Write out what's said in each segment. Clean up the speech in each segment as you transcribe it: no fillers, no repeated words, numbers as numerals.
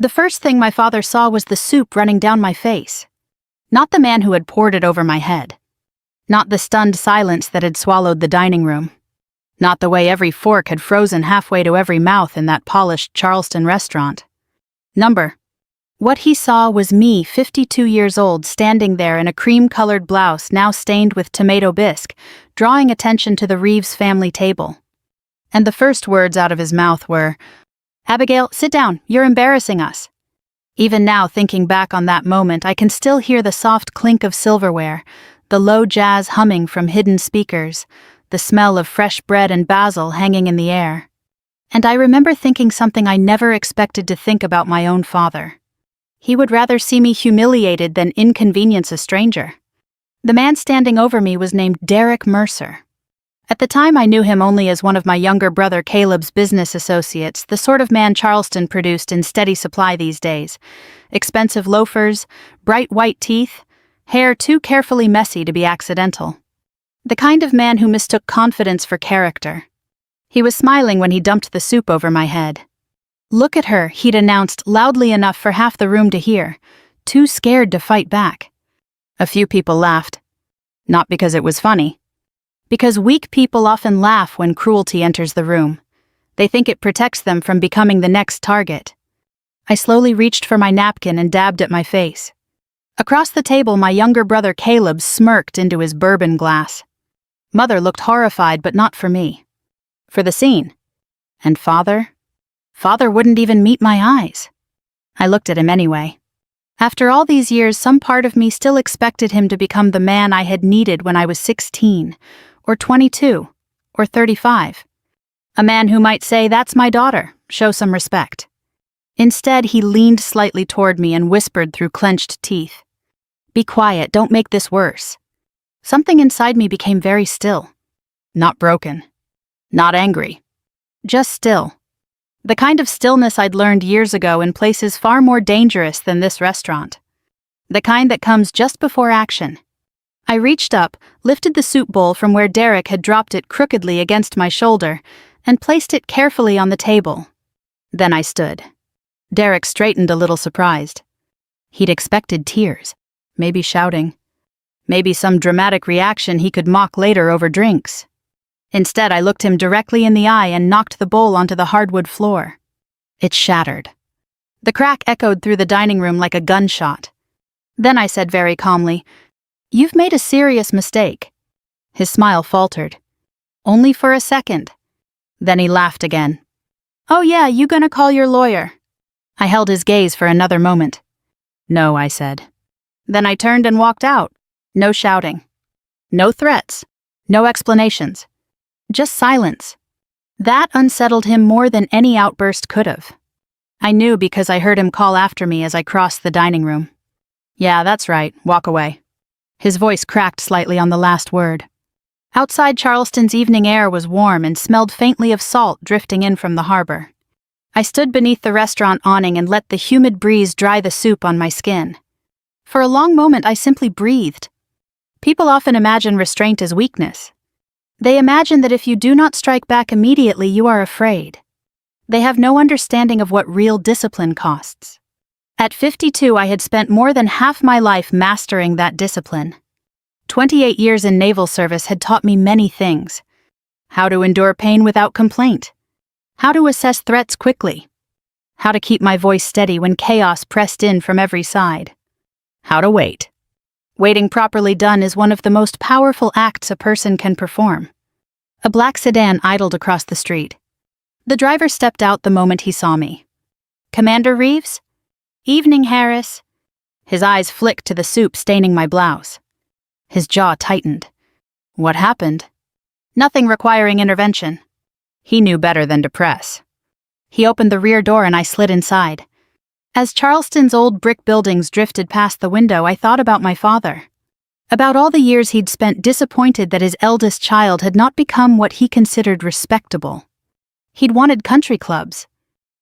The first thing my father saw was the soup running down my face. Not the man who had poured it over my head. Not the stunned silence that had swallowed the dining room. Not the way every fork had frozen halfway to every mouth in that polished Charleston restaurant. What he saw was me, 52 years old, standing there in a cream-colored blouse now stained with tomato bisque, drawing attention to the Reeves family table. And the first words out of his mouth were, "Abigail, sit down, you're embarrassing us." Even now, thinking back on that moment, I can still hear the soft clink of silverware, the low jazz humming from hidden speakers, the smell of fresh bread and basil hanging in the air. And I remember thinking something I never expected to think about my own father. He would rather see me humiliated than inconvenience a stranger. The man standing over me was named Derek Mercer. At the time, I knew him only as one of my younger brother Caleb's business associates, the sort of man Charleston produced in steady supply these days. Expensive loafers, bright white teeth, hair too carefully messy to be accidental. The kind of man who mistook confidence for character. He was smiling when he dumped the soup over my head. "Look at her," he'd announced loudly enough for half the room to hear, too scared to fight back. A few people laughed. Not because it was funny. Because weak people often laugh when cruelty enters the room. They think it protects them from becoming the next target. I slowly reached for my napkin and dabbed at my face. Across the table, my younger brother Caleb smirked into his bourbon glass. Mother looked horrified, but not for me. For the scene. And Father? Father wouldn't even meet my eyes. I looked at him anyway. After all these years, some part of me still expected him to become the man I had needed when I was 16, or 22, or 35. A man who might say, "That's my daughter, show some respect." Instead, he leaned slightly toward me and whispered through clenched teeth, "Be quiet, don't make this worse." Something inside me became very still. Not broken. Not angry. Just still. The kind of stillness I'd learned years ago in places far more dangerous than this restaurant. The kind that comes just before action. I reached up, lifted the soup bowl from where Derek had dropped it crookedly against my shoulder, and placed it carefully on the table. Then I stood. Derek straightened a little surprised. He'd expected tears, maybe shouting, maybe some dramatic reaction he could mock later over drinks. Instead, I looked him directly in the eye and knocked the bowl onto the hardwood floor. It shattered. The crack echoed through the dining room like a gunshot. Then I said very calmly, "You've made a serious mistake." His smile faltered. Only for a second. Then he laughed again. "Oh yeah, you gonna call your lawyer?" I held his gaze for another moment. "No," I said. Then I turned and walked out. No shouting. No threats. No explanations. Just silence. That unsettled him more than any outburst could have. I knew because I heard him call after me as I crossed the dining room. "Yeah, that's right, walk away." His voice cracked slightly on the last word. Outside, Charleston's evening air was warm and smelled faintly of salt drifting in from the harbor. I stood beneath the restaurant awning and let the humid breeze dry the soup on my skin. For a long moment, I simply breathed. People often imagine restraint as weakness. They imagine that if you do not strike back immediately, you are afraid. They have no understanding of what real discipline costs. At 52, I had spent more than half my life mastering that discipline. 28 years in naval service had taught me many things. How to endure pain without complaint. How to assess threats quickly. How to keep my voice steady when chaos pressed in from every side. How to wait. Waiting properly done is one of the most powerful acts a person can perform. A black sedan idled across the street. The driver stepped out the moment he saw me. "Commander Reeves?" "Evening, Harris." His eyes flicked to the soup staining my blouse. His jaw tightened. What happened? Nothing requiring intervention. He knew better than to press. He opened the rear door and I slid inside. As Charleston's old brick buildings drifted past the window, I thought about my father. About all the years he'd spent disappointed that his eldest child had not become what he considered respectable. He'd wanted country clubs,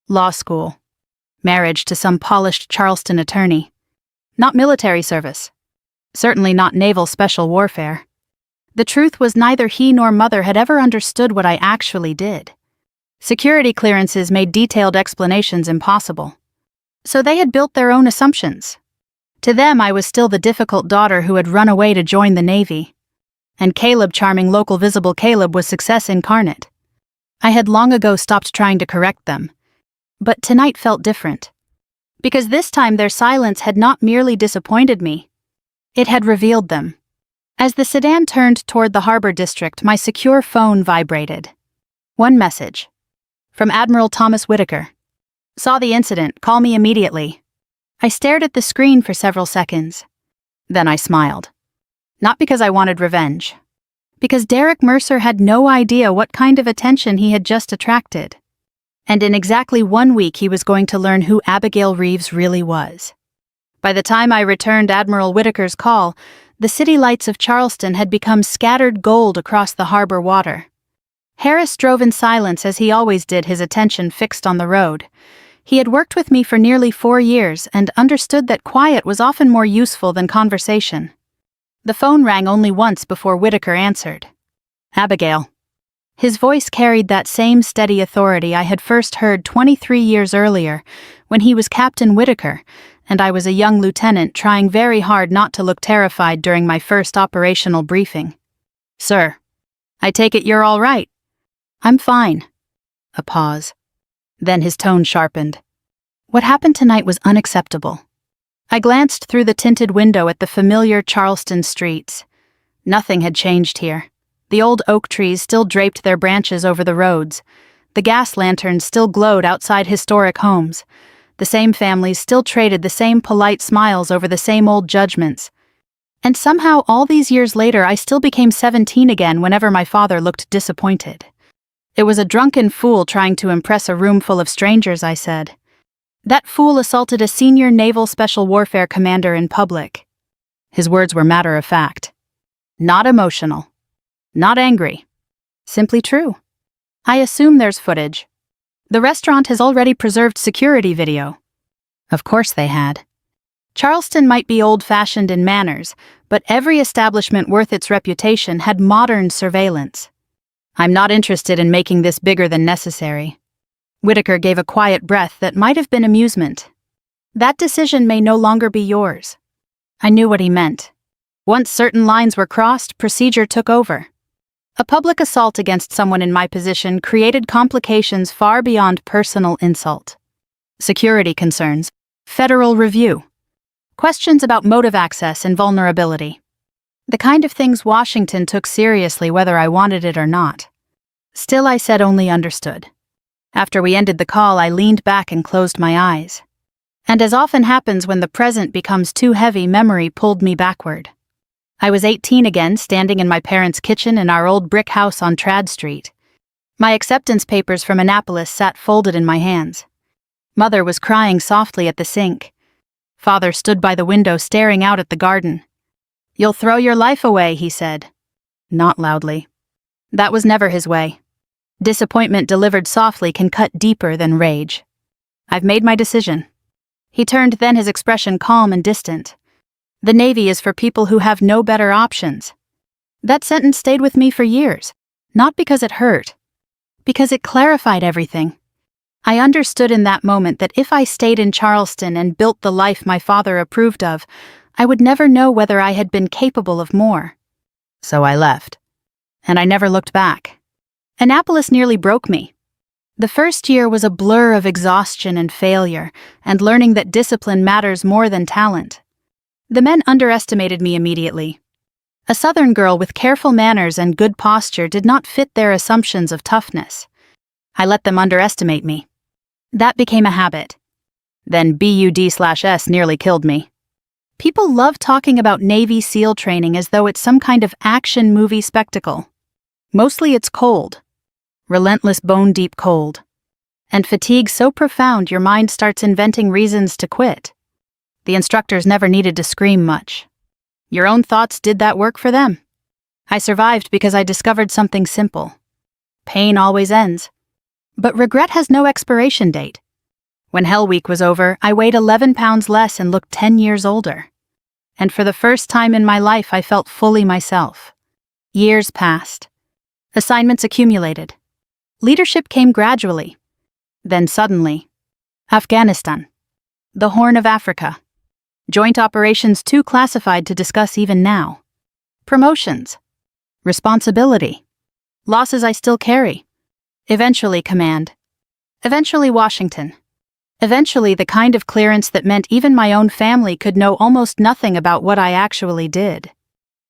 law school, marriage to some polished Charleston attorney. Not military service. Certainly not naval special warfare. The truth was neither he nor mother had ever understood what I actually did. Security clearances made detailed explanations impossible. So they had built their own assumptions. To them, I was still the difficult daughter who had run away to join the Navy. And Caleb, charming local visible Caleb, was success incarnate. I had long ago stopped trying to correct them. But tonight felt different. Because this time their silence had not merely disappointed me. It had revealed them. As the sedan turned toward the harbor district, my secure phone vibrated. One message. From Admiral Thomas Whitaker. Saw the incident, call me immediately. I stared at the screen for several seconds. Then I smiled. Not because I wanted revenge. Because Derek Mercer had no idea what kind of attention he had just attracted. And in exactly 1 week he was going to learn who Abigail Reeves really was. By the time I returned Admiral Whitaker's call, the city lights of Charleston had become scattered gold across the harbor water. Harris drove in silence as he always did, his attention fixed on the road. He had worked with me for nearly 4 years and understood that quiet was often more useful than conversation. The phone rang only once before Whitaker answered. Abigail. His voice carried that same steady authority I had first heard 23 years earlier, when he was Captain Whitaker, and I was a young lieutenant trying very hard not to look terrified during my first operational briefing. Sir, I take it you're all right. I'm fine. A pause. Then his tone sharpened. What happened tonight was unacceptable. I glanced through the tinted window at the familiar Charleston streets. Nothing had changed here. The old oak trees still draped their branches over the roads. The gas lanterns still glowed outside historic homes. The same families still traded the same polite smiles over the same old judgments. And somehow, all these years later, I still became 17 again whenever my father looked disappointed. It was a drunken fool trying to impress a room full of strangers, I said. That fool assaulted a senior naval special warfare commander in public. His words were matter of fact. Not emotional. Not angry. Simply true. I assume there's footage. The restaurant has already preserved security video. Of course they had. Charleston might be old-fashioned in manners, but every establishment worth its reputation had modern surveillance. I'm not interested in making this bigger than necessary. Whitaker gave a quiet breath that might have been amusement. That decision may no longer be yours. I knew what he meant. Once certain lines were crossed, procedure took over. A public assault against someone in my position created complications far beyond personal insult. Security concerns, federal review, questions about motive access and vulnerability. The kind of things Washington took seriously whether I wanted it or not. Still, I said only understood. After we ended the call, I leaned back and closed my eyes. And as often happens when the present becomes too heavy, memory pulled me backward. I was 18 again, standing in my parents' kitchen in our old brick house on Trad Street. My acceptance papers from Annapolis sat folded in my hands. Mother was crying softly at the sink. Father stood by the window staring out at the garden. You'll throw your life away, he said. Not loudly. That was never his way. Disappointment delivered softly can cut deeper than rage. I've made my decision. He turned, then his expression calm and distant. The Navy is for people who have no better options. That sentence stayed with me for years, not because it hurt, because it clarified everything. I understood in that moment that if I stayed in Charleston and built the life my father approved of, I would never know whether I had been capable of more. So I left. And I never looked back. Annapolis nearly broke me. The first year was a blur of exhaustion and failure, and learning that discipline matters more than talent. The men underestimated me immediately. A Southern girl with careful manners and good posture did not fit their assumptions of toughness. I let them underestimate me. That became a habit. Then BUD/S nearly killed me. People love talking about Navy SEAL training as though it's some kind of action movie spectacle. Mostly it's cold. Relentless, bone-deep cold. And fatigue so profound your mind starts inventing reasons to quit. The instructors never needed to scream much. Your own thoughts did that work for them. I survived because I discovered something simple. Pain always ends. But regret has no expiration date. When Hell Week was over, I weighed 11 pounds less and looked 10 years older. And for the first time in my life, I felt fully myself. Years passed. Assignments accumulated. Leadership came gradually. Then suddenly, Afghanistan. The Horn of Africa. Joint operations too classified to discuss even now. Promotions. Responsibility. Losses I still carry. Eventually command. Eventually Washington. Eventually the kind of clearance that meant even my own family could know almost nothing about what I actually did.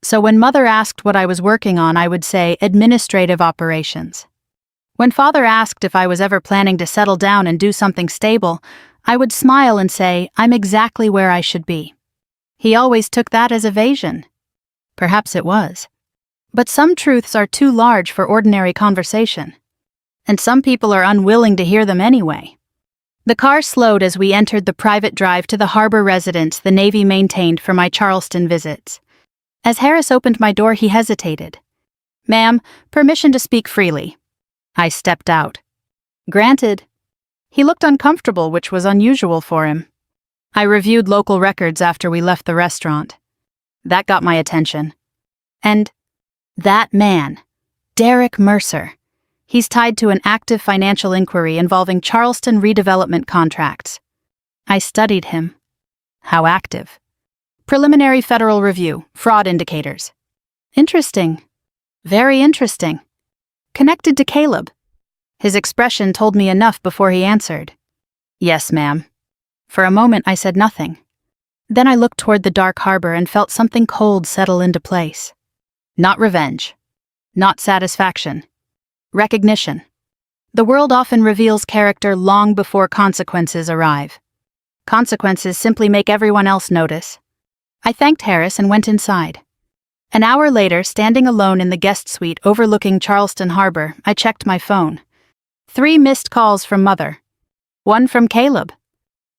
So when Mother asked what I was working on, I would say administrative operations. When Father asked if I was ever planning to settle down and do something stable, I would smile and say, I'm exactly where I should be. He always took that as evasion. Perhaps it was. But some truths are too large for ordinary conversation. And some people are unwilling to hear them anyway. The car slowed as we entered the private drive to the harbor residence the Navy maintained for my Charleston visits. As Harris opened my door, he hesitated. Ma'am, permission to speak freely. I stepped out. Granted. He looked uncomfortable, which was unusual for him. I reviewed local records after we left the restaurant. That got my attention. And that man, Derek Mercer. He's tied to an active financial inquiry involving Charleston redevelopment contracts. I studied him. How active? Preliminary federal review, fraud indicators. Interesting. Very interesting. Connected to Caleb. His expression told me enough before he answered. Yes, ma'am. For a moment I said nothing. Then I looked toward the dark harbor and felt something cold settle into place. Not revenge. Not satisfaction. Recognition. The world often reveals character long before consequences arrive. Consequences simply make everyone else notice. I thanked Harris and went inside. An hour later, standing alone in the guest suite overlooking Charleston Harbor, I checked my phone. 3 missed calls from Mother. 1 from Caleb.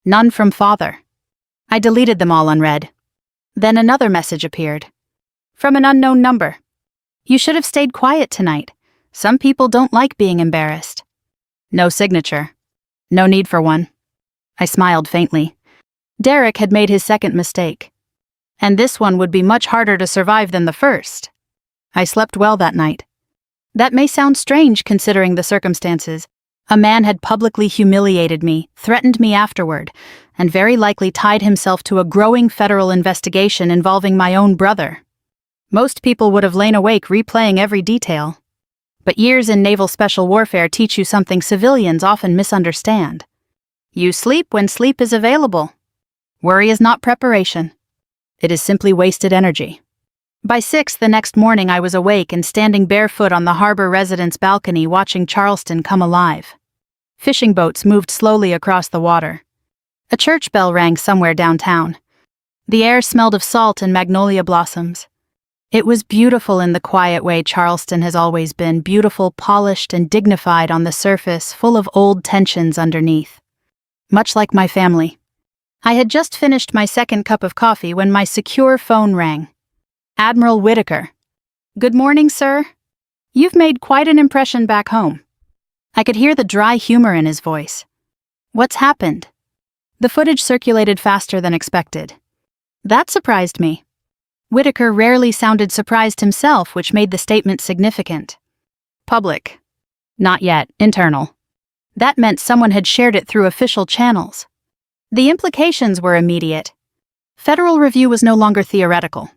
None from Father. I deleted them all unread. Then another message appeared. From an unknown number. You should have stayed quiet tonight. Some people don't like being embarrassed. No signature. No need for one. I smiled faintly. Derek had made his second mistake. And this one would be much harder to survive than the first. I slept well that night. That may sound strange considering the circumstances. A man had publicly humiliated me, threatened me afterward, and very likely tied himself to a growing federal investigation involving my own brother. Most people would have lain awake replaying every detail. But years in naval special warfare teach you something civilians often misunderstand. You sleep when sleep is available. Worry is not preparation. It is simply wasted energy. By 6 the next morning I was awake and standing barefoot on the harbor residence balcony watching Charleston come alive. Fishing boats moved slowly across the water. A church bell rang somewhere downtown. The air smelled of salt and magnolia blossoms. It was beautiful in the quiet way Charleston has always been, beautiful, polished, and dignified on the surface, full of old tensions underneath. Much like my family. I had just finished my second cup of coffee when my secure phone rang. Admiral Whitaker. Good morning, sir. You've made quite an impression back home. I could hear the dry humor in his voice. What's happened? The footage circulated faster than expected. That surprised me. Whitaker rarely sounded surprised himself, which made the statement significant. Public. Not yet, internal. That meant someone had shared it through official channels. The implications were immediate. Federal review was no longer theoretical.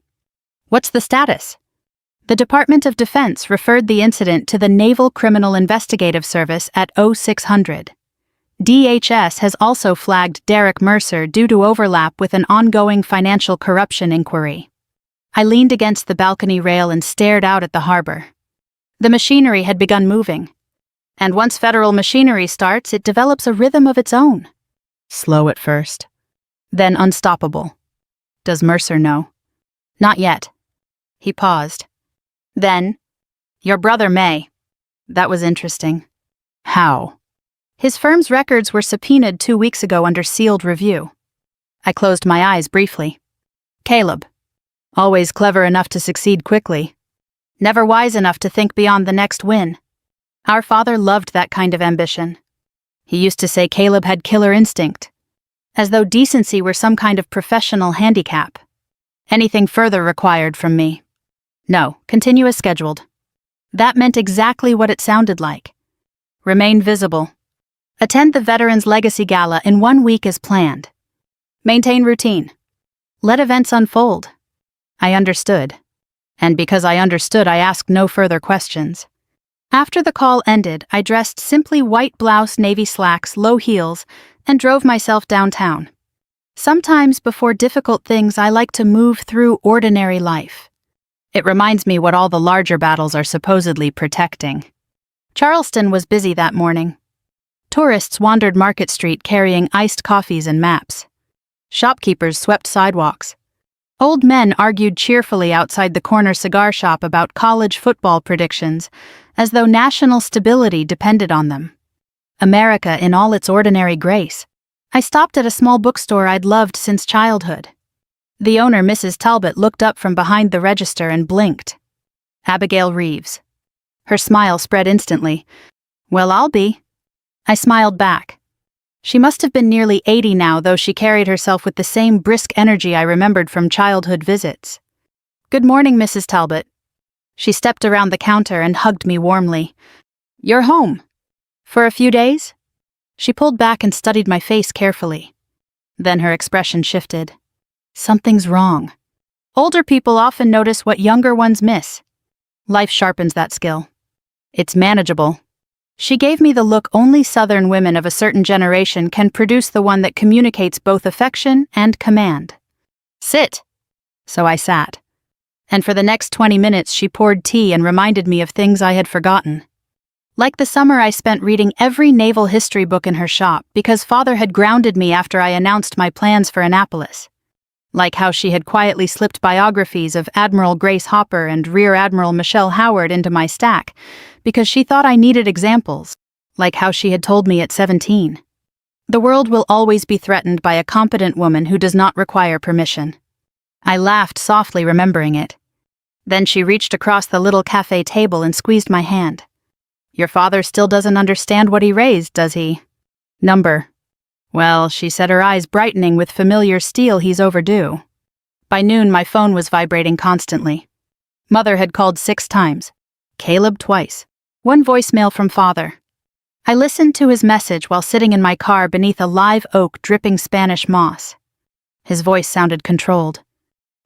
What's the status? The Department of Defense referred the incident to the Naval Criminal Investigative Service at 0600. DHS has also flagged Derek Mercer due to overlap with an ongoing financial corruption inquiry. I leaned against the balcony rail and stared out at the harbor. The machinery had begun moving. And once federal machinery starts, it develops a rhythm of its own. Slow at first. Then unstoppable. Does Mercer know? Not yet. He paused. Then, your brother may. That was interesting. How? His firm's records were subpoenaed 2 weeks ago under sealed review. I closed my eyes briefly. Caleb. Always clever enough to succeed quickly. Never wise enough to think beyond the next win. Our father loved that kind of ambition. He used to say Caleb had killer instinct, as though decency were some kind of professional handicap. Anything further required from me. No, continue as scheduled. That meant exactly what it sounded like. Remain visible. Attend the Veterans Legacy Gala in 1 week as planned. Maintain routine. Let events unfold. I understood. And because I understood, I asked no further questions. After the call ended, I dressed simply white blouse, navy slacks, low heels, and drove myself downtown. Sometimes before difficult things, I like to move through ordinary life. It reminds me what all the larger battles are supposedly protecting. Charleston was busy that morning. Tourists wandered Market Street carrying iced coffees and maps. Shopkeepers swept sidewalks. Old men argued cheerfully outside the corner cigar shop about college football predictions, as though national stability depended on them. America in all its ordinary grace. I stopped at a small bookstore I'd loved since childhood. The owner, Mrs. Talbot, looked up from behind the register and blinked. Abigail Reeves. Her smile spread instantly. Well, I'll be. I smiled back. She must have been nearly 80 now, though she carried herself with the same brisk energy I remembered from childhood visits. Good morning, Mrs. Talbot. She stepped around the counter and hugged me warmly. You're home. For a few days? She pulled back and studied my face carefully. Then her expression shifted. Something's wrong. Older people often notice what younger ones miss. Life sharpens that skill. It's manageable. She gave me the look only Southern women of a certain generation can produce, the one that communicates both affection and command. Sit. So I sat. And for the next 20 minutes she poured tea and reminded me of things I had forgotten. Like the summer I spent reading every naval history book in her shop because Father had grounded me after I announced my plans for Annapolis. Like how she had quietly slipped biographies of Admiral Grace Hopper and Rear Admiral Michelle Howard into my stack because she thought I needed examples, like how she had told me at 17. The world will always be threatened by a competent woman who does not require permission. I laughed softly, remembering it. Then she reached across the little cafe table and squeezed my hand. Your father still doesn't understand what he raised, does he? Number. Well, she said, her eyes brightening with familiar steel, he's overdue. By noon, my phone was vibrating constantly. Mother had called 6 times. Caleb twice. 1 voicemail from Father. I listened to his message while sitting in my car beneath a live oak dripping Spanish moss. His voice sounded controlled.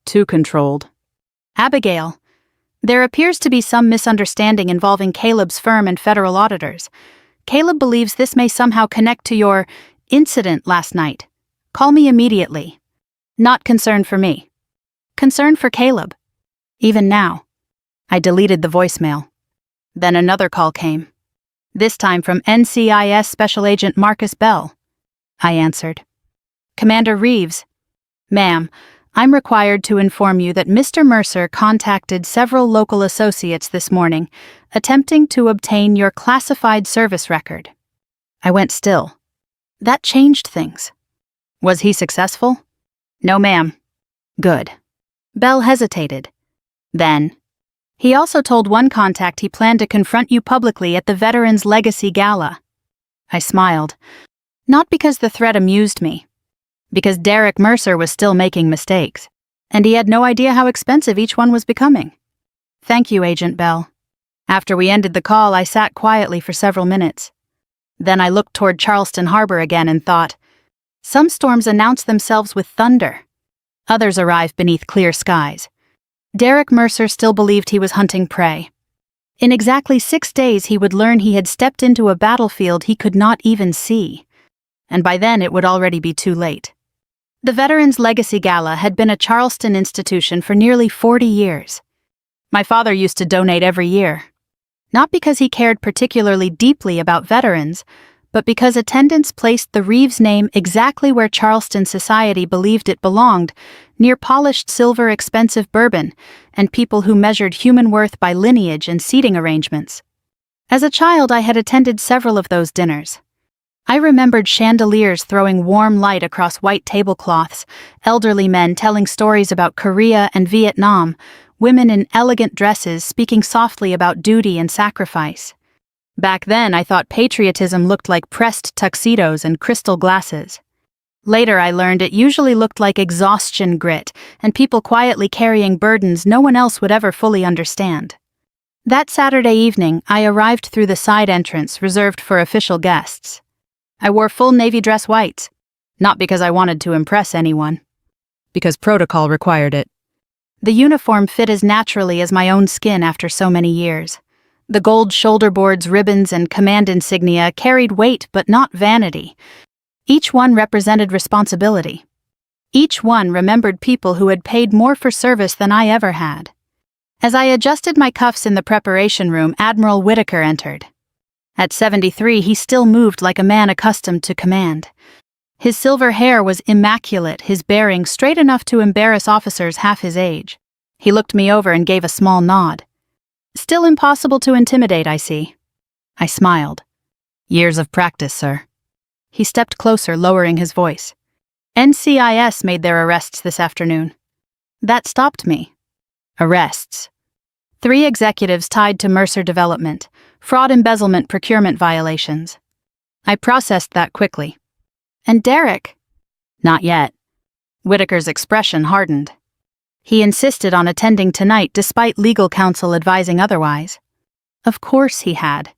Too controlled. Abigail. There appears to be some misunderstanding involving Caleb's firm and federal auditors. Caleb believes this may somehow connect to your incident last night. Call me immediately. Not concern for me. Concern for Caleb. Even now. I deleted the voicemail. Then another call came. This time from NCIS Special Agent Marcus Bell. I answered. Commander Reeves. Ma'am, I'm required to inform you that Mr. Mercer contacted several local associates this morning, attempting to obtain your classified service record. I went still. That changed things. Was he successful? No, ma'am. Good. Bell hesitated. Then, he also told one contact he planned to confront you publicly at the Veterans Legacy Gala. I smiled. Not because the threat amused me. Because Derek Mercer was still making mistakes, and he had no idea how expensive each one was becoming. Thank you, Agent Bell. After we ended the call, I sat quietly for several minutes. Then I looked toward Charleston Harbor again and thought, some storms announce themselves with thunder. Others arrive beneath clear skies. Derek Mercer still believed he was hunting prey. In exactly 6 days he would learn he had stepped into a battlefield he could not even see. And by then it would already be too late. The Veterans Legacy Gala had been a Charleston institution for nearly 40 years. My father used to donate every year. Not because he cared particularly deeply about veterans, but because attendance placed the Reeves name exactly where Charleston society believed it belonged, near polished silver expensive bourbon and people who measured human worth by lineage and seating arrangements. As a child, I had attended several of those dinners. I remembered chandeliers throwing warm light across white tablecloths, elderly men telling stories about Korea and Vietnam, women in elegant dresses speaking softly about duty and sacrifice. Back then, I thought patriotism looked like pressed tuxedos and crystal glasses. Later, I learned it usually looked like exhaustion grit and people quietly carrying burdens no one else would ever fully understand. That Saturday evening, I arrived through the side entrance reserved for official guests. I wore full navy dress whites. Not because I wanted to impress anyone. Because protocol required it. The uniform fit as naturally as my own skin after so many years. The gold shoulder boards, ribbons, and command insignia carried weight but not vanity. Each one represented responsibility. Each one remembered people who had paid more for service than I ever had. As I adjusted my cuffs in the preparation room, Admiral Whitaker entered. At 73, he still moved like a man accustomed to command. His silver hair was immaculate, his bearing straight enough to embarrass officers half his age. He looked me over and gave a small nod. Still impossible to intimidate, I see. I smiled. Years of practice, sir. He stepped closer, lowering his voice. NCIS made their arrests this afternoon. That stopped me. Arrests. 3 executives tied to Mercer Development, fraud, embezzlement, procurement violations. I processed that quickly. And Derek? Not yet. Whitaker's expression hardened. He insisted on attending tonight despite legal counsel advising otherwise. Of course he had.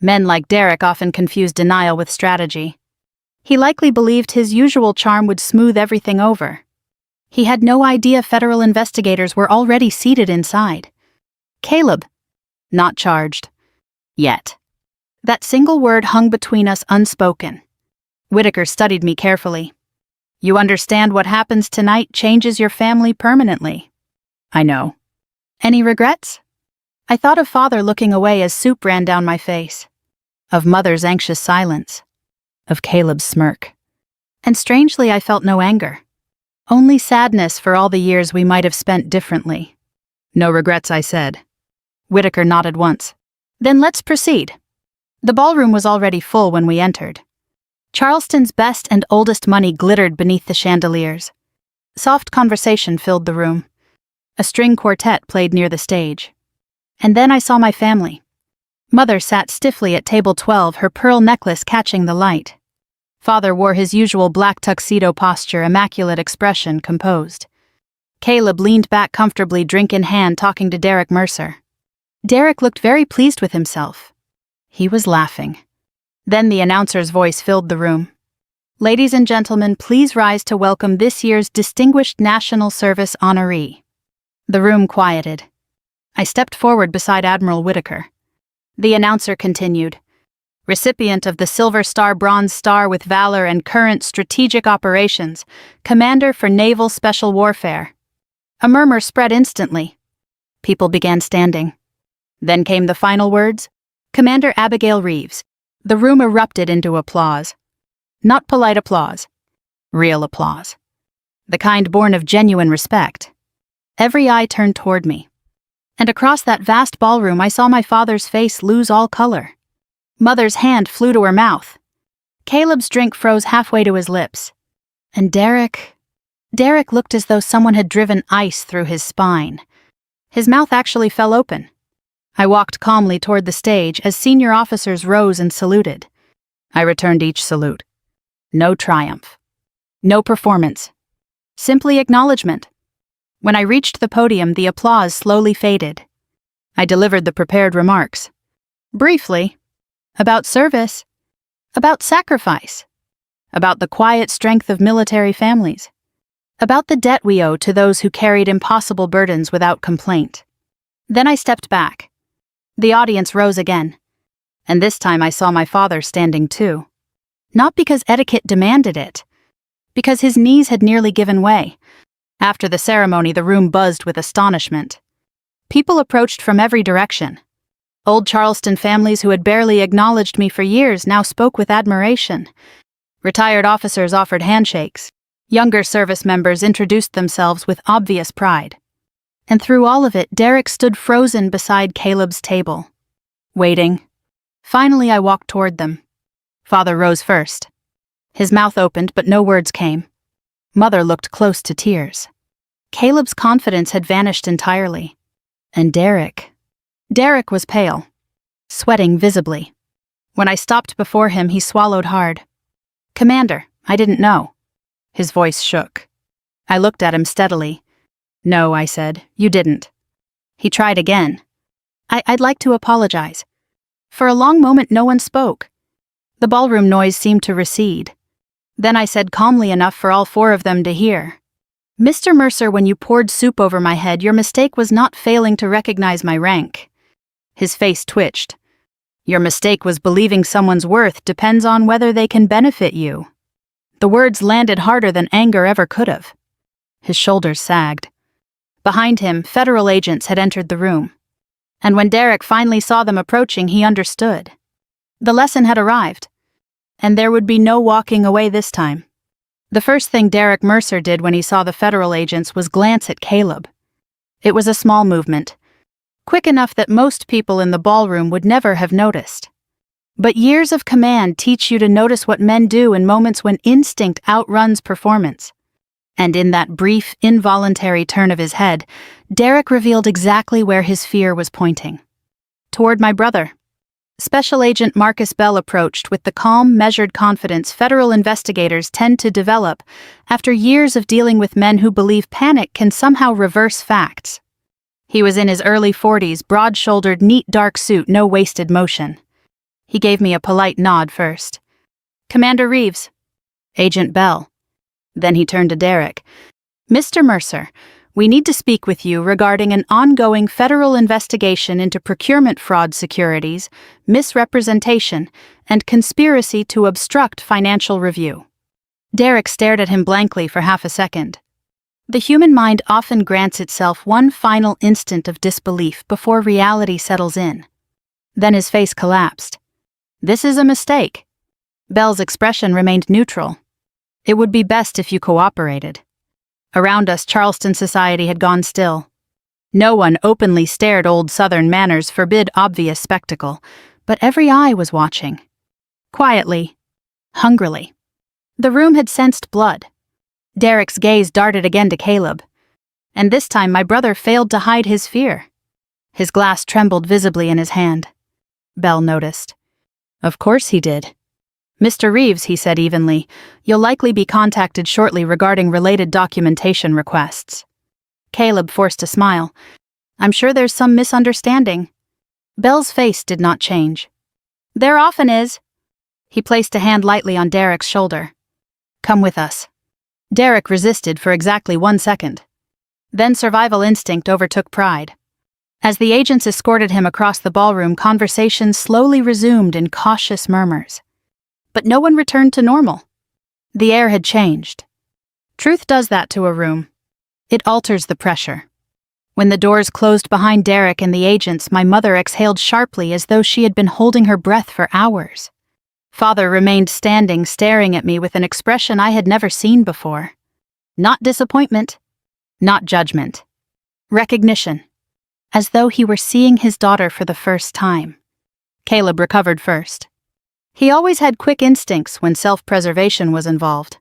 Men like Derek often confuse denial with strategy. He likely believed his usual charm would smooth everything over. He had no idea federal investigators were already seated inside. Caleb. Not charged. Yet. That single word hung between us unspoken. Whitaker studied me carefully. You understand what happens tonight changes your family permanently. I know. Any regrets? I thought of Father looking away as soup ran down my face. Of Mother's anxious silence. Of Caleb's smirk. And strangely, I felt no anger. Only sadness for all the years we might have spent differently. No regrets, I said. Whitaker nodded once. Then let's proceed. The ballroom was already full when we entered. Charleston's best and oldest money glittered beneath the chandeliers. Soft conversation filled the room. A string quartet played near the stage. And then I saw my family. Mother sat stiffly at table 12, her pearl necklace catching the light. Father wore his usual black tuxedo posture, immaculate expression, composed. Caleb leaned back comfortably, drink in hand, talking to Derek Mercer. Derek looked very pleased with himself. He was laughing. Then the announcer's voice filled the room. Ladies and gentlemen, please rise to welcome this year's Distinguished National Service honoree. The room quieted. I stepped forward beside Admiral Whitaker. The announcer continued. Recipient of the Silver Star Bronze Star with Valor and Current Strategic Operations, Commander for Naval Special Warfare. A murmur spread instantly. People began standing. Then came the final words. Commander Abigail Reeves. The room erupted into applause. Not polite applause. Real applause. The kind born of genuine respect. Every eye turned toward me. And across that vast ballroom I saw my father's face lose all color. Mother's hand flew to her mouth. Caleb's drink froze halfway to his lips. And Derek looked as though someone had driven ice through his spine. His mouth actually fell open. I walked calmly toward the stage as senior officers rose and saluted. I returned each salute. No triumph. No performance. Simply acknowledgement. When I reached the podium, the applause slowly faded. I delivered the prepared remarks. Briefly. About service. About sacrifice. About the quiet strength of military families. About the debt we owe to those who carried impossible burdens without complaint. Then I stepped back. The audience rose again. And this time I saw my father standing too. Not because etiquette demanded it. Because his knees had nearly given way. After the ceremony, the room buzzed with astonishment. People approached from every direction. Old Charleston families who had barely acknowledged me for years now spoke with admiration. Retired officers offered handshakes. Younger service members introduced themselves with obvious pride. And through all of it, Derek stood frozen beside Caleb's table. Waiting. Finally, I walked toward them. Father rose first. His mouth opened, but no words came. Mother looked close to tears. Caleb's confidence had vanished entirely. And Derek was pale, sweating visibly. When I stopped before him, he swallowed hard. Commander, I didn't know. His voice shook. I looked at him steadily. No, I said, you didn't. He tried again. I'd like to apologize. For a long moment, no one spoke. The ballroom noise seemed to recede. Then I said calmly enough for all four of them to hear. "Mr. Mercer, when you poured soup over my head, your mistake was not failing to recognize my rank." His face twitched. "Your mistake was believing someone's worth depends on whether they can benefit you." The words landed harder than anger ever could have. His shoulders sagged. Behind him, federal agents had entered the room. And when Derek finally saw them approaching, he understood. The lesson had arrived. And there would be no walking away this time. The first thing Derek Mercer did when he saw the federal agents was glance at Caleb. It was a small movement, quick enough that most people in the ballroom would never have noticed. But years of command teach you to notice what men do in moments when instinct outruns performance. And in that brief, involuntary turn of his head, Derek revealed exactly where his fear was pointing. Toward my brother. Special Agent Marcus Bell approached with the calm, measured confidence federal investigators tend to develop after years of dealing with men who believe panic can somehow reverse facts. He was in his early 40s, broad-shouldered, neat dark suit, no wasted motion. He gave me a polite nod first. "Commander Reeves." "Agent Bell." Then he turned to Derek. "Mr. Mercer, we need to speak with you regarding an ongoing federal investigation into procurement fraud, securities, misrepresentation, and conspiracy to obstruct financial review." Derek stared at him blankly for half a second. The human mind often grants itself one final instant of disbelief before reality settles in. Then his face collapsed. "This is a mistake." Bell's expression remained neutral. "It would be best if you cooperated." Around us, Charleston society had gone still. No one openly stared. Old Southern manners forbid obvious spectacle, but every eye was watching. Quietly, hungrily. The room had sensed blood. Derek's gaze darted again to Caleb. And this time my brother failed to hide his fear. His glass trembled visibly in his hand. Bell noticed. "Of course he did." "Mr. Reeves," he said evenly, "you'll likely be contacted shortly regarding related documentation requests." Caleb forced a smile. "I'm sure there's some misunderstanding." Bell's face did not change. "There often is." He placed a hand lightly on Derek's shoulder. "Come with us." Derek resisted for exactly 1 second. Then survival instinct overtook pride. As the agents escorted him across the ballroom, conversation slowly resumed in cautious murmurs. But no one returned to normal. The air had changed. Truth does that to a room. It alters the pressure. When the doors closed behind Derek and the agents, my mother exhaled sharply as though she had been holding her breath for hours. Father remained standing, staring at me with an expression I had never seen before. Not disappointment. Not judgment. Recognition. As though he were seeing his daughter for the first time. Caleb recovered first. He always had quick instincts when self-preservation was involved.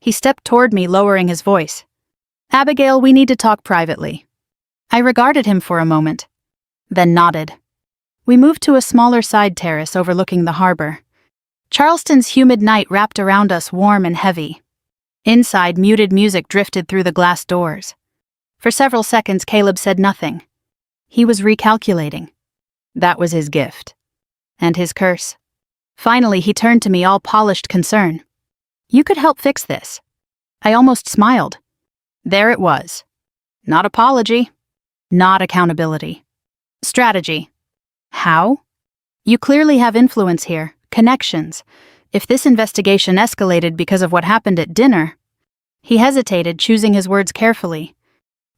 He stepped toward me, lowering his voice. "Abigail, we need to talk privately." I regarded him for a moment, then nodded. We moved to a smaller side terrace overlooking the harbor. Charleston's humid night wrapped around us, warm and heavy. Inside, muted music drifted through the glass doors. For several seconds, Caleb said nothing. He was recalculating. That was his gift. And his curse. Finally, he turned to me, all polished concern. "You could help fix this." I almost smiled. There it was. Not apology. Not accountability. Strategy. How? "You clearly have influence here, connections. If this investigation escalated because of what happened at dinner..." He hesitated, choosing his words carefully.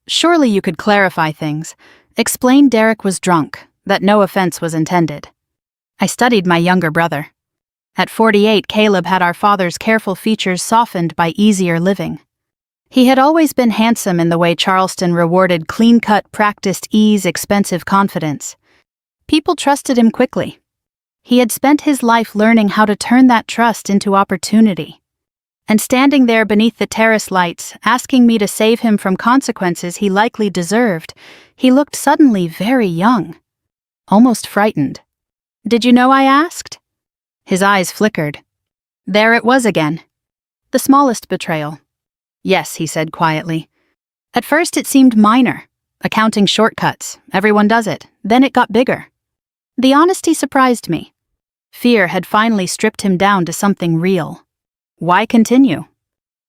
"Surely you could clarify things. Explain Derek was drunk, that no offense was intended." I studied my younger brother. At 48, Caleb had our father's careful features softened by easier living. He had always been handsome in the way Charleston rewarded clean-cut, practiced ease, expensive confidence. People trusted him quickly. He had spent his life learning how to turn that trust into opportunity. And standing there beneath the terrace lights, asking me to save him from consequences he likely deserved, he looked suddenly very young. Almost frightened. "Did you know?" I asked. His eyes flickered. There it was again. The smallest betrayal. "Yes," he said quietly. "At first it seemed minor. Accounting shortcuts. Everyone does it. Then it got bigger." The honesty surprised me. Fear had finally stripped him down to something real. Why continue?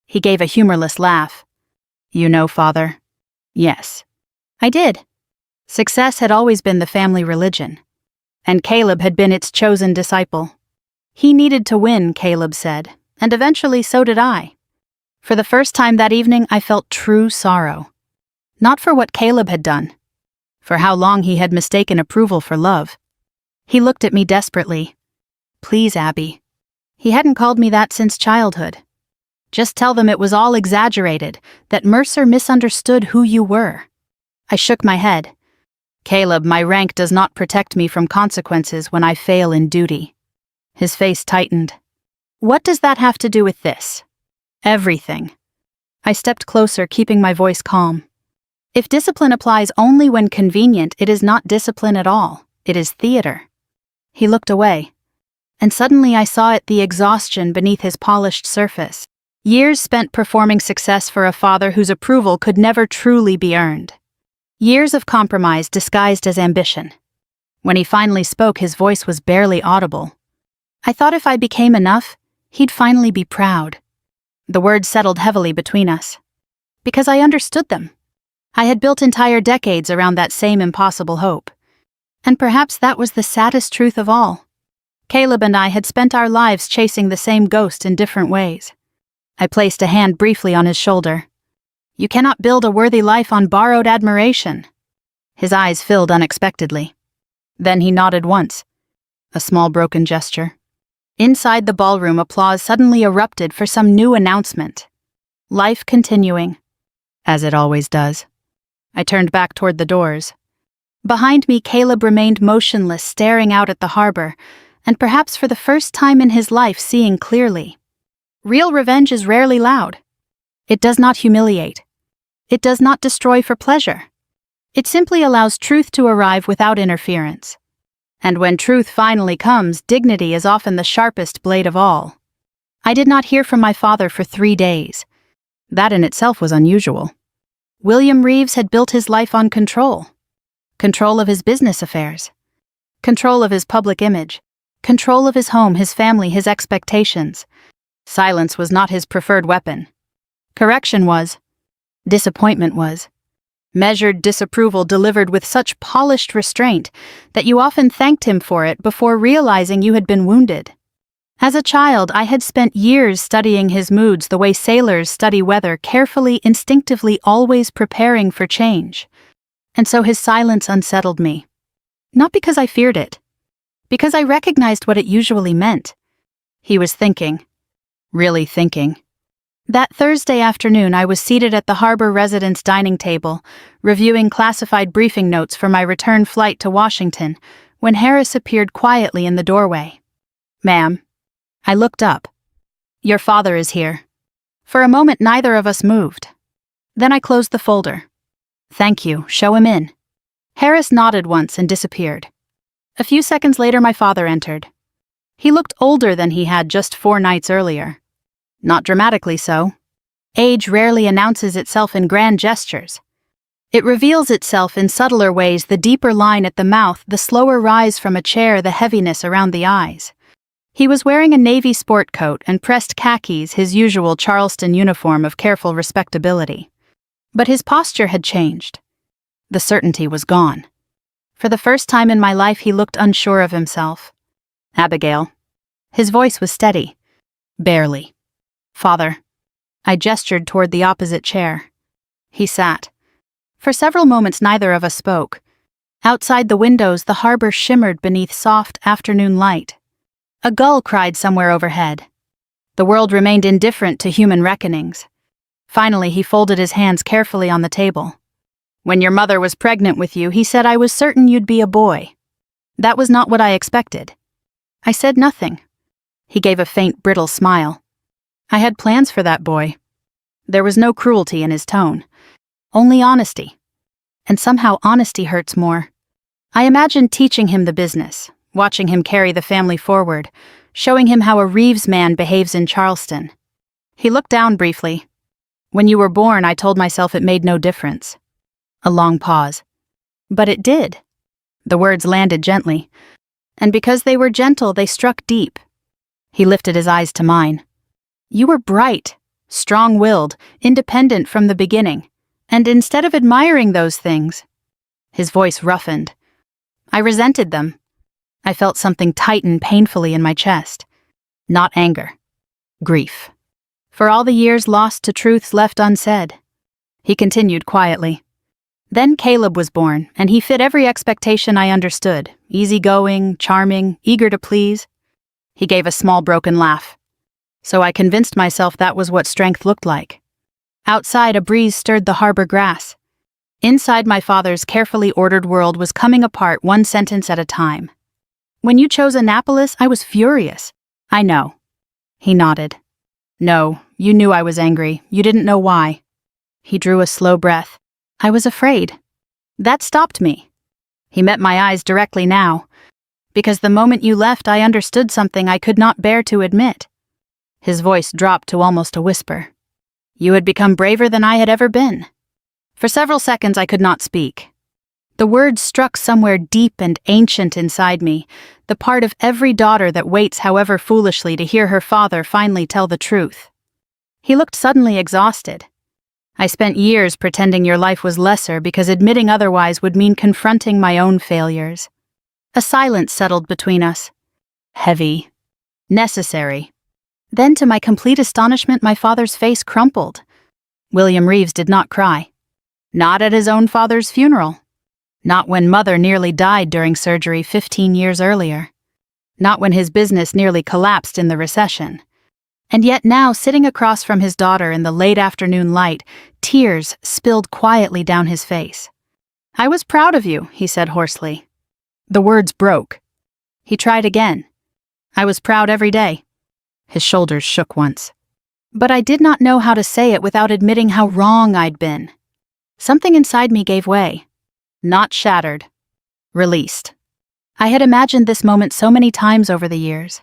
He gave a humorless laugh. You know, Father. Yes. I did. Success had always been the family religion, and Caleb had been its chosen disciple. He needed to win, Caleb said, and eventually so did I. For the first time that evening, I felt true sorrow. Not for what Caleb had done, for how long he had mistaken approval for love. He looked at me desperately. Please, Abby. He hadn't called me that since childhood. Just tell them it was all exaggerated, that Mercer misunderstood who you were. I shook my head. Caleb, my rank does not protect me from consequences when I fail in duty. His face tightened. What does that have to do with this? Everything. I stepped closer, keeping my voice calm. If discipline applies only when convenient, it is not discipline at all. It is theater. He looked away. And suddenly I saw the exhaustion beneath his polished surface. Years spent performing success for a father whose approval could never truly be earned. Years of compromise disguised as ambition. When he finally spoke, his voice was barely audible. I thought if I became enough, he'd finally be proud. The words settled heavily between us. Because I understood them. I had built entire decades around that same impossible hope. And perhaps that was the saddest truth of all. Caleb and I had spent our lives chasing the same ghost in different ways. I placed a hand briefly on his shoulder. You cannot build a worthy life on borrowed admiration. His eyes filled unexpectedly. Then he nodded once. A small broken gesture. Inside the ballroom, applause suddenly erupted for some new announcement. Life continuing. As it always does. I turned back toward the doors. Behind me, Caleb remained motionless, staring out at the harbor, and perhaps for the first time in his life seeing clearly. Real revenge is rarely loud. It does not humiliate. It does not destroy for pleasure. It simply allows truth to arrive without interference. And when truth finally comes, dignity is often the sharpest blade of all. I did not hear from my father for 3 days. That in itself was unusual. William Reeves had built his life on control. Control of his business affairs. Control of his public image. Control of his home, his family, his expectations. Silence was not his preferred weapon. Correction was. Disappointment was. Measured disapproval delivered with such polished restraint that you often thanked him for it before realizing you had been wounded. As a child, I had spent years studying his moods the way sailors study weather, carefully, instinctively, always preparing for change. And so his silence unsettled me. Not because I feared it. Because I recognized what it usually meant. He was thinking. Really thinking. That Thursday afternoon, I was seated at the harbor residence dining table, reviewing classified briefing notes for my return flight to Washington, when Harris appeared quietly in the doorway. Ma'am. I looked up. Your father is here. For a moment, neither of us moved. Then I closed the folder. Thank you, show him in. Harris nodded once and disappeared. A few seconds later, my father entered. He looked older than he had just 4 nights earlier. Not dramatically so. Age rarely announces itself in grand gestures. It reveals itself in subtler ways, the deeper line at the mouth, the slower rise from a chair, the heaviness around the eyes. He was wearing a navy sport coat and pressed khakis, his usual Charleston uniform of careful respectability. But his posture had changed. The certainty was gone. For the first time in my life, he looked unsure of himself. Abigail. His voice was steady. Barely. Father. I gestured toward the opposite chair. He sat. For several moments, neither of us spoke. Outside the windows, the harbor shimmered beneath soft afternoon light. A gull cried somewhere overhead. The world remained indifferent to human reckonings. Finally, he folded his hands carefully on the table. When your mother was pregnant with you, he said I was certain you'd be a boy. That was not what I expected. I said nothing. He gave a faint, brittle smile. I had plans for that boy. There was no cruelty in his tone. Only honesty. And somehow honesty hurts more. I imagined teaching him the business, watching him carry the family forward, showing him how a Reeves man behaves in Charleston. He looked down briefly. When you were born, I told myself it made no difference. A long pause. But it did. The words landed gently. And because they were gentle, they struck deep. He lifted his eyes to mine. You were bright, strong-willed, independent from the beginning, and instead of admiring those things," his voice roughened, "I resented them." I felt something tighten painfully in my chest. Not anger. Grief. For all the years lost to truths left unsaid. He continued quietly. "Then Caleb was born, and he fit every expectation I understood. Easygoing, charming, eager to please." He gave a small broken laugh. "So I convinced myself that was what strength looked like." Outside, a breeze stirred the harbor grass. Inside, my father's carefully ordered world was coming apart one sentence at a time. "When you chose Annapolis, I was furious." "I know." He nodded. "No, you knew I was angry. You didn't know why." He drew a slow breath. "I was afraid. That stopped me." He met my eyes directly now. "Because the moment you left, I understood something I could not bear to admit." His voice dropped to almost a whisper. "You had become braver than I had ever been." For several seconds I could not speak. The words struck somewhere deep and ancient inside me, the part of every daughter that waits however foolishly to hear her father finally tell the truth. He looked suddenly exhausted. "I spent years pretending your life was lesser because admitting otherwise would mean confronting my own failures." A silence settled between us. Heavy. Necessary. Then, to my complete astonishment, my father's face crumpled. William Reeves did not cry. Not at his own father's funeral. Not when Mother nearly died during surgery 15 years earlier. Not when his business nearly collapsed in the recession. And yet now, sitting across from his daughter in the late afternoon light, tears spilled quietly down his face. "I was proud of you," he said hoarsely. The words broke. He tried again. "I was proud every day." His shoulders shook once. But I did not know how to say it without admitting how wrong I'd been. Something inside me gave way. Not shattered. Released. I had imagined this moment so many times over the years.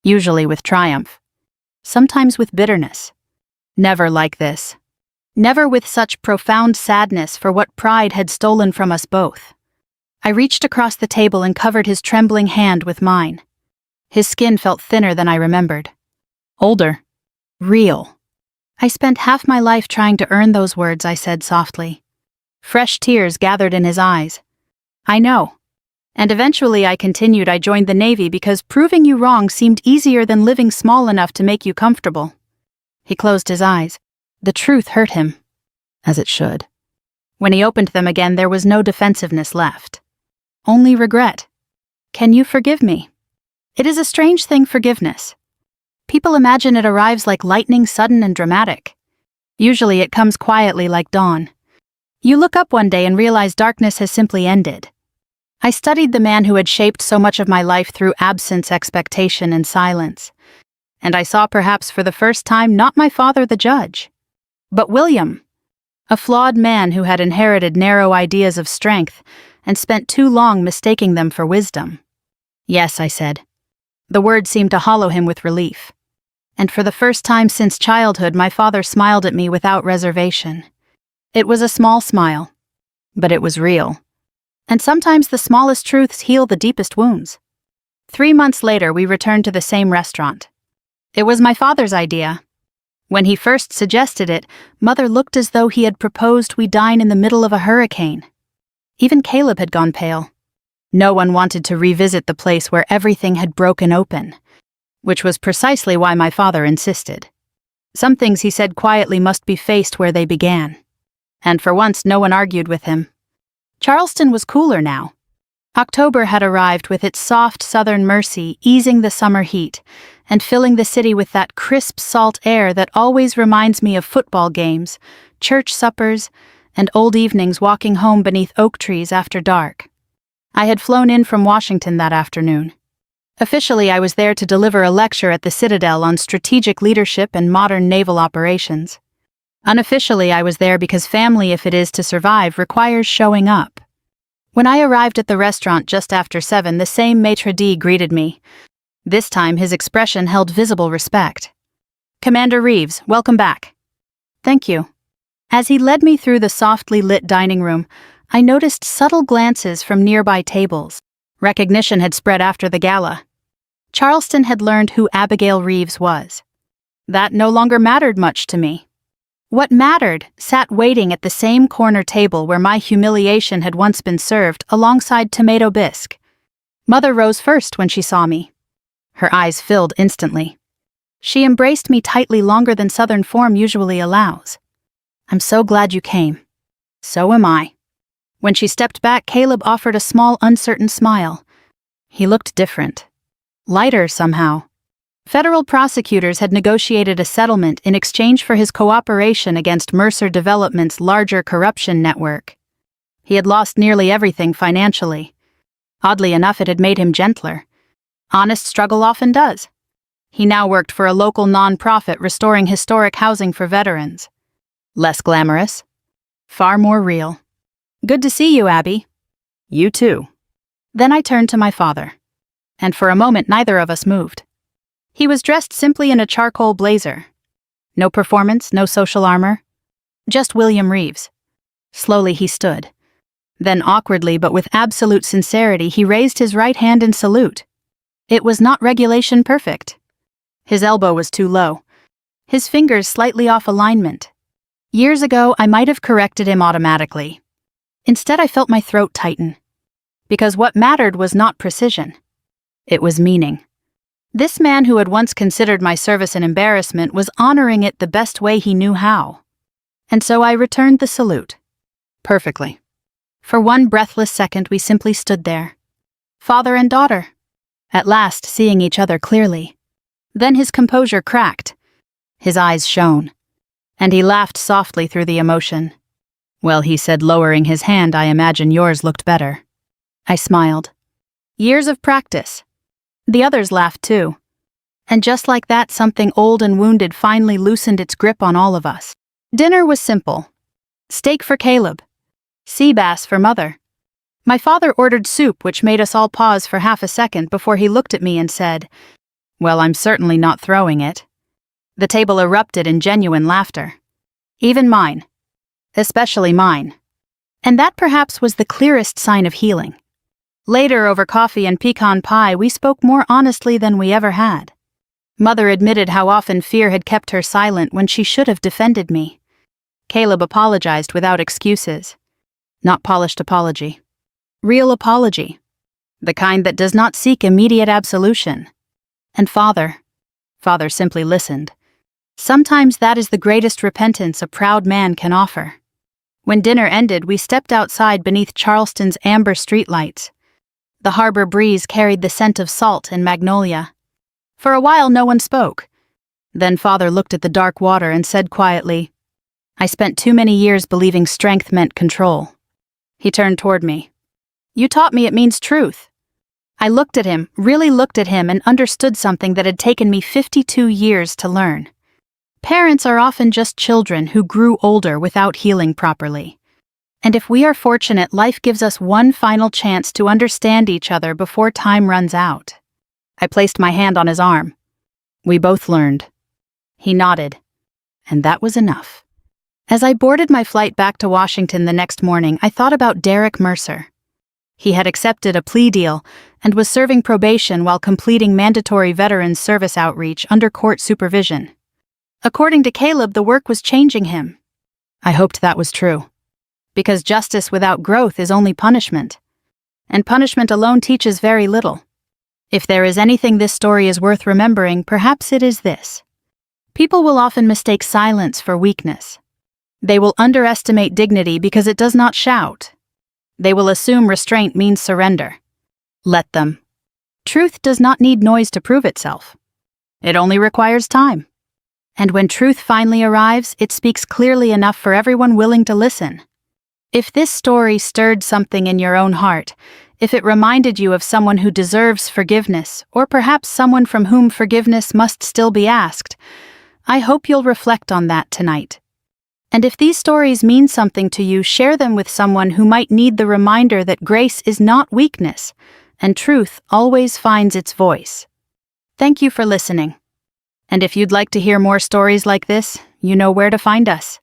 Usually with triumph. Sometimes with bitterness. Never like this. Never with such profound sadness for what pride had stolen from us both. I reached across the table and covered his trembling hand with mine. His skin felt thinner than I remembered. Older. Real. "I spent half my life trying to earn those words," I said softly. Fresh tears gathered in his eyes. "I know. And eventually," I continued, "I joined the Navy because proving you wrong seemed easier than living small enough to make you comfortable." He closed his eyes. The truth hurt him. As it should. When he opened them again, there was no defensiveness left. Only regret. "Can you forgive me?" It is a strange thing, forgiveness. People imagine it arrives like lightning, sudden and dramatic. Usually it comes quietly like dawn. You look up one day and realize darkness has simply ended. I studied the man who had shaped so much of my life through absence, expectation, and silence. And I saw perhaps for the first time not my father the judge, but William. A flawed man who had inherited narrow ideas of strength and spent too long mistaking them for wisdom. "Yes," I said. The word seemed to hollow him with relief. And for the first time since childhood, my father smiled at me without reservation. It was a small smile, but it was real. And sometimes the smallest truths heal the deepest wounds. 3 months later, we returned to the same restaurant. It was my father's idea. When he first suggested it, Mother looked as though he had proposed we dine in the middle of a hurricane. Even Caleb had gone pale. No one wanted to revisit the place where everything had broken open, which was precisely why my father insisted. Some things, he said quietly, must be faced where they began. And for once, no one argued with him. Charleston was cooler now. October had arrived with its soft southern mercy, easing the summer heat, and filling the city with that crisp salt air that always reminds me of football games, church suppers, and old evenings walking home beneath oak trees after dark. I had flown in from Washington that afternoon. Officially, I was there to deliver a lecture at the Citadel on strategic leadership and modern naval operations. Unofficially, I was there because family, if it is to survive, requires showing up. When I arrived at the restaurant just after 7, the same maitre d' greeted me. This time, his expression held visible respect. "Commander Reeves, welcome back." "Thank you." As he led me through the softly lit dining room, I noticed subtle glances from nearby tables. Recognition had spread after the gala. Charleston had learned who Abigail Reeves was. That no longer mattered much to me. What mattered sat waiting at the same corner table where my humiliation had once been served alongside tomato bisque. Mother rose first when she saw me. Her eyes filled instantly. She embraced me tightly longer than Southern form usually allows. "I'm so glad you came." "So am I." When she stepped back, Caleb offered a small, uncertain smile. He looked different. Lighter somehow. Federal prosecutors had negotiated a settlement in exchange for his cooperation against Mercer Development's larger corruption network. He had lost nearly everything financially. Oddly enough, it had made him gentler. Honest struggle often does. He now worked for a local non-profit restoring historic housing for veterans. Less glamorous. Far more real. "Good to see you, Abby." "You too." Then I turned to my father. And for a moment neither of us moved. He was dressed simply in a charcoal blazer. No performance, no social armor. Just William Reeves. Slowly he stood. Then awkwardly but with absolute sincerity he raised his right hand in salute. It was not regulation perfect. His elbow was too low. His fingers slightly off alignment. Years ago I might have corrected him automatically. Instead I felt my throat tighten. Because what mattered was not precision. It was meaning. This man who had once considered my service an embarrassment was honoring it the best way he knew how. And so I returned the salute. Perfectly. For one breathless second we simply stood there. Father and daughter. At last seeing each other clearly. Then his composure cracked. His eyes shone. And he laughed softly through the emotion. "Well," he said, lowering his hand, "I imagine yours looked better." I smiled. Years of practice. The others laughed too. And just like that, something old and wounded finally loosened its grip on all of us. Dinner was simple. Steak for Caleb. Sea bass for Mother. My father ordered soup, which made us all pause for half a second before he looked at me and said, "Well, I'm certainly not throwing it." The table erupted in genuine laughter. Even mine. Especially mine. And that perhaps was the clearest sign of healing. Later, over coffee and pecan pie, we spoke more honestly than we ever had. Mother admitted how often fear had kept her silent when she should have defended me. Caleb apologized without excuses. Not polished apology. Real apology. The kind that does not seek immediate absolution. And Father simply listened. Sometimes that is the greatest repentance a proud man can offer. When dinner ended, we stepped outside beneath Charleston's amber streetlights. The harbor breeze carried the scent of salt and magnolia. For a while no one spoke. Then Father looked at the dark water and said quietly, "I spent too many years believing strength meant control." He turned toward me. "You taught me it means truth." I looked at him, really looked at him, and understood something that had taken me 52 years to learn. Parents are often just children who grew older without healing properly. And if we are fortunate, life gives us one final chance to understand each other before time runs out. I placed my hand on his arm. "We both learned." He nodded. And that was enough. As I boarded my flight back to Washington the next morning, I thought about Derek Mercer. He had accepted a plea deal and was serving probation while completing mandatory veterans service outreach under court supervision. According to Caleb, the work was changing him. I hoped that was true. Because justice without growth is only punishment. And punishment alone teaches very little. If there is anything this story is worth remembering, perhaps it is this. People will often mistake silence for weakness. They will underestimate dignity because it does not shout. They will assume restraint means surrender. Let them. Truth does not need noise to prove itself. It only requires time. And when truth finally arrives, it speaks clearly enough for everyone willing to listen. If this story stirred something in your own heart, if it reminded you of someone who deserves forgiveness, or perhaps someone from whom forgiveness must still be asked, I hope you'll reflect on that tonight. And if these stories mean something to you, share them with someone who might need the reminder that grace is not weakness, and truth always finds its voice. Thank you for listening. And if you'd like to hear more stories like this, you know where to find us.